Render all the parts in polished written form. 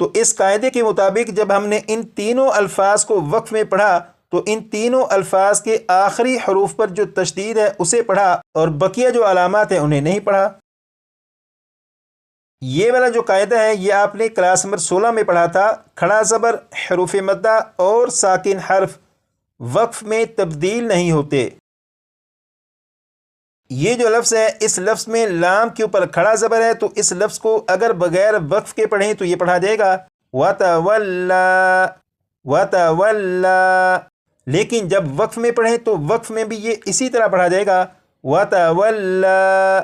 تو اس قاعدے کے مطابق جب ہم نے ان تینوں الفاظ کو وقف میں پڑھا تو ان تینوں الفاظ کے آخری حروف پر جو تشدید ہے اسے پڑھا اور بقیہ جو علامات ہیں انہیں نہیں پڑھا۔ یہ والا جو قاعدہ ہے یہ آپ نے کلاس نمبر 16 میں پڑھا تھا۔ کھڑا زبر، حروف مدہ اور ساکن حرف وقف میں تبدیل نہیں ہوتے۔ یہ جو لفظ ہے اس لفظ میں لام کے اوپر کھڑا زبر ہے، تو اس لفظ کو اگر بغیر وقف کے پڑھیں تو یہ پڑھا جائے گا وَتَوَلَّا وَتَوَلَّا، لیکن جب وقف میں پڑھیں تو وقف میں بھی یہ اسی طرح پڑھا جائے گا وَتَوَلَّا،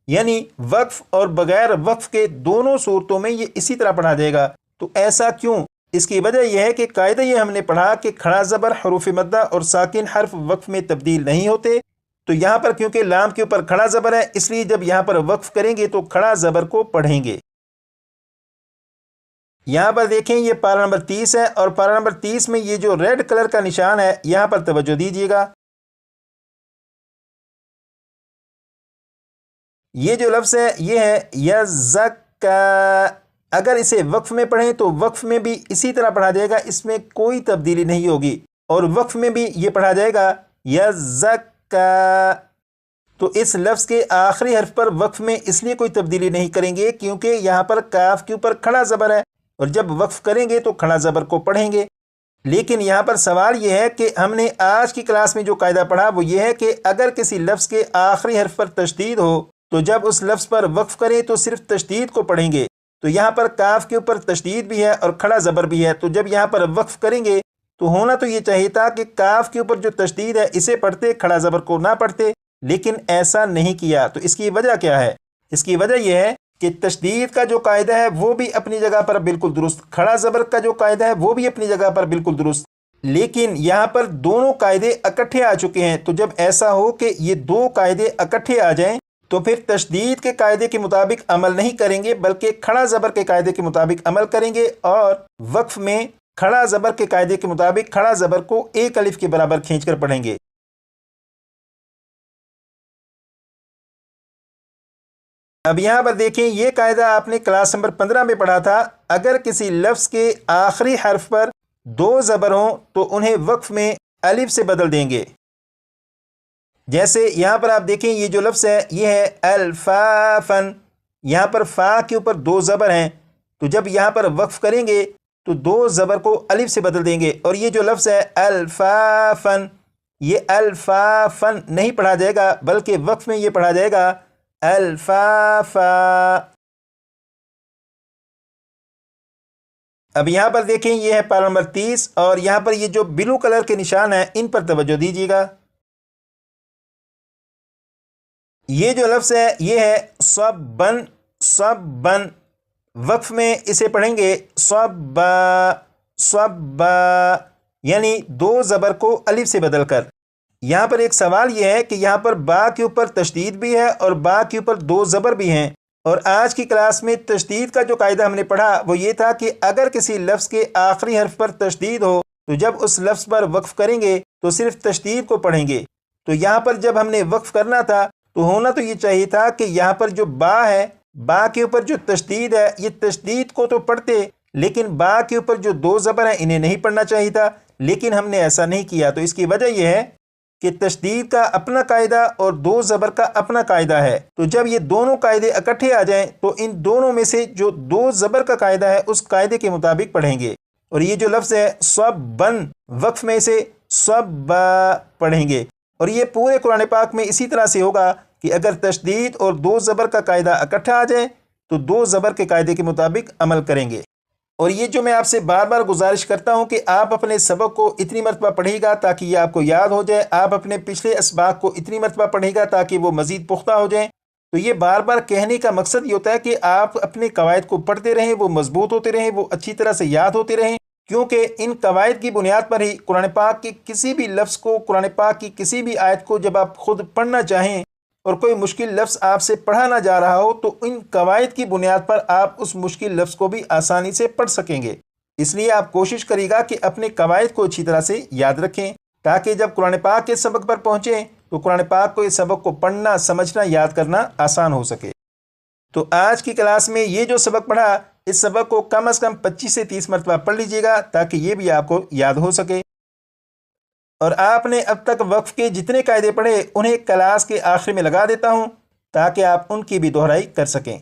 یعنی وقف اور بغیر وقف کے دونوں صورتوں میں یہ اسی طرح پڑھا جائے گا۔ تو ایسا کیوں؟ اس کی وجہ یہ ہے کہ قاعدہ یہ ہم نے پڑھا کہ کھڑا زبر، حروف مدہ اور ساکن حرف وقف میں تبدیل نہیں ہوتے، تو یہاں پر کیونکہ لام کے اوپر کھڑا زبر ہے اس لیے جب یہاں پر وقف کریں گے تو کھڑا زبر کو پڑھیں گے۔ یہاں پر دیکھیں یہ پارہ نمبر 30 ہے، اور پارہ نمبر 30 میں یہ جو ریڈ کلر کا نشان ہے یہاں پر توجہ دیجیے گا۔ یہ جو لفظ ہے یہ ہے یزکا، اگر اسے وقف میں پڑھیں تو وقف میں بھی اسی طرح پڑھا جائے گا، اس میں کوئی تبدیلی نہیں ہوگی، اور وقف میں بھی یہ پڑھا جائے گا یزکا۔ تو اس لفظ کے آخری حرف پر وقف میں اس لیے کوئی تبدیلی نہیں کریں گے کیونکہ یہاں پر کاف کے اوپر کھڑا زبر ہے، اور جب وقف کریں گے تو کھڑا زبر کو پڑھیں گے۔ لیکن یہاں پر سوال یہ ہے کہ ہم نے آج کی کلاس میں جو قاعدہ پڑھا وہ یہ ہے کہ اگر کسی لفظ کے آخری حرف پر تشدید ہو تو جب اس لفظ پر وقف کریں تو صرف تشدید کو پڑھیں گے۔ تو یہاں پر کاف کے اوپر تشدید بھی ہے اور کھڑا زبر بھی ہے، تو جب یہاں پر وقف کریں گے تو ہونا تو یہ چاہیے تھا کہ کاف کے اوپر جو تشدید ہے اسے پڑھتے، کھڑا زبر کو نہ پڑھتے، لیکن ایسا نہیں کیا۔ تو اس کی وجہ کیا ہے؟ اس کی وجہ یہ ہے کہ تشدید کا جو قاعدہ ہے وہ بھی اپنی جگہ پر بالکل درست، کھڑا زبر کا جو قاعدہ ہے وہ بھی اپنی جگہ پر بالکل درست، لیکن یہاں پر دونوں قاعدے اکٹھے آ چکے ہیں۔ تو جب ایسا ہو کہ یہ دو قاعدے اکٹھے آ جائیں تو پھر تشدید کے قاعدے کے مطابق عمل نہیں کریں گے بلکہ کھڑا زبر کے قاعدے کے مطابق عمل کریں گے، اور وقف میں کھڑا زبر کے قاعدے کے مطابق کھڑا زبر کو ایک الف کے برابر کھینچ کر پڑھیں گے۔ اب یہاں پر دیکھیں یہ قاعدہ آپ نے کلاس نمبر 15 میں پڑھا تھا، اگر کسی لفظ کے آخری حرف پر دو زبر ہوں تو انہیں وقف میں الف سے بدل دیں گے۔ جیسے یہاں پر آپ دیکھیں یہ جو لفظ ہے یہ ہے الفافن، یہاں پر فا کے اوپر دو زبر ہیں، تو جب یہاں پر وقف کریں گے تو دو زبر کو الف سے بدل دیں گے، اور یہ جو لفظ ہے الفافن، یہ الفافن نہیں پڑھا جائے گا بلکہ وقف میں یہ پڑھا جائے گا الفافا۔ اب یہاں پر دیکھیں یہ ہے پارہ نمبر 30، اور یہاں پر یہ جو بلو کلر کے نشان ہیں ان پر توجہ دیجیے گا۔ یہ جو لفظ ہے یہ ہے صبن، صبن، وقف میں اسے پڑھیں گے صبا، صبا، یعنی دو زبر کو الف سے بدل کر۔ یہاں پر ایک سوال یہ ہے کہ یہاں پر با کے اوپر تشدید بھی ہے اور با کے اوپر دو زبر بھی ہیں، اور آج کی کلاس میں تشدید کا جو قاعدہ ہم نے پڑھا وہ یہ تھا کہ اگر کسی لفظ کے آخری حرف پر تشدید ہو تو جب اس لفظ پر وقف کریں گے تو صرف تشدید کو پڑھیں گے۔ تو یہاں پر جب ہم نے وقف کرنا تھا تو ہونا تو یہ چاہیے تھا کہ یہاں پر جو با ہے، با کے اوپر جو تشدید ہے یہ تشدید کو تو پڑھتے، لیکن با کے اوپر جو دو زبر ہیں انہیں نہیں پڑھنا چاہیے تھا، لیکن ہم نے ایسا نہیں کیا۔ تو اس کی وجہ یہ ہے کہ تشدید کا اپنا قاعدہ اور دو زبر کا اپنا قاعدہ ہے، تو جب یہ دونوں قاعدے اکٹھے آ جائیں تو ان دونوں میں سے جو دو زبر کا قاعدہ ہے اس قاعدے کے مطابق پڑھیں گے، اور یہ جو لفظ ہے صبن، وقف میں سے صبا پڑھیں گے، اور یہ پورے قرآن پاک میں اسی طرح سے ہوگا کہ اگر تشدید اور دو زبر کا قاعدہ اکٹھا آ جائے تو دو زبر کے قاعدے کے مطابق عمل کریں گے۔ اور یہ جو میں آپ سے بار بار گزارش کرتا ہوں کہ آپ اپنے سبق کو اتنی مرتبہ پڑھیں گا تاکہ یہ آپ کو یاد ہو جائے، آپ اپنے پچھلے اسباق کو اتنی مرتبہ پڑھیں گا تاکہ وہ مزید پختہ ہو جائیں۔ تو یہ بار بار کہنے کا مقصد یہ ہوتا ہے کہ آپ اپنے قواعد کو پڑھتے رہیں، وہ مضبوط ہوتے رہیں، وہ اچھی طرح سے یاد ہوتے رہیں، کیونکہ ان قواعد کی بنیاد پر ہی قرآن پاک کے کسی بھی لفظ کو، قرآن پاک کی کسی بھی آیت کو جب آپ خود پڑھنا چاہیں اور کوئی مشکل لفظ آپ سے پڑھا نہ جا رہا ہو تو ان قواعد کی بنیاد پر آپ اس مشکل لفظ کو بھی آسانی سے پڑھ سکیں گے۔ اس لیے آپ کوشش کریے گا کہ اپنے قواعد کو اچھی طرح سے یاد رکھیں تاکہ جب قرآن پاک کے سبق پر پہنچیں تو قرآن پاک کو اس سبق کو پڑھنا، سمجھنا، یاد کرنا آسان ہو سکے۔ تو آج کی کلاس میں یہ جو سبق پڑھا اس سبق کو کم از کم 25 سے 30 مرتبہ پڑھ لیجیے گا تاکہ یہ بھی آپ کو یاد ہو سکے۔ اور آپ نے اب تک وقف کے جتنے قاعدے پڑھے انہیں کلاس کے آخر میں لگا دیتا ہوں تاکہ آپ ان کی بھی دہرائی کر سکیں۔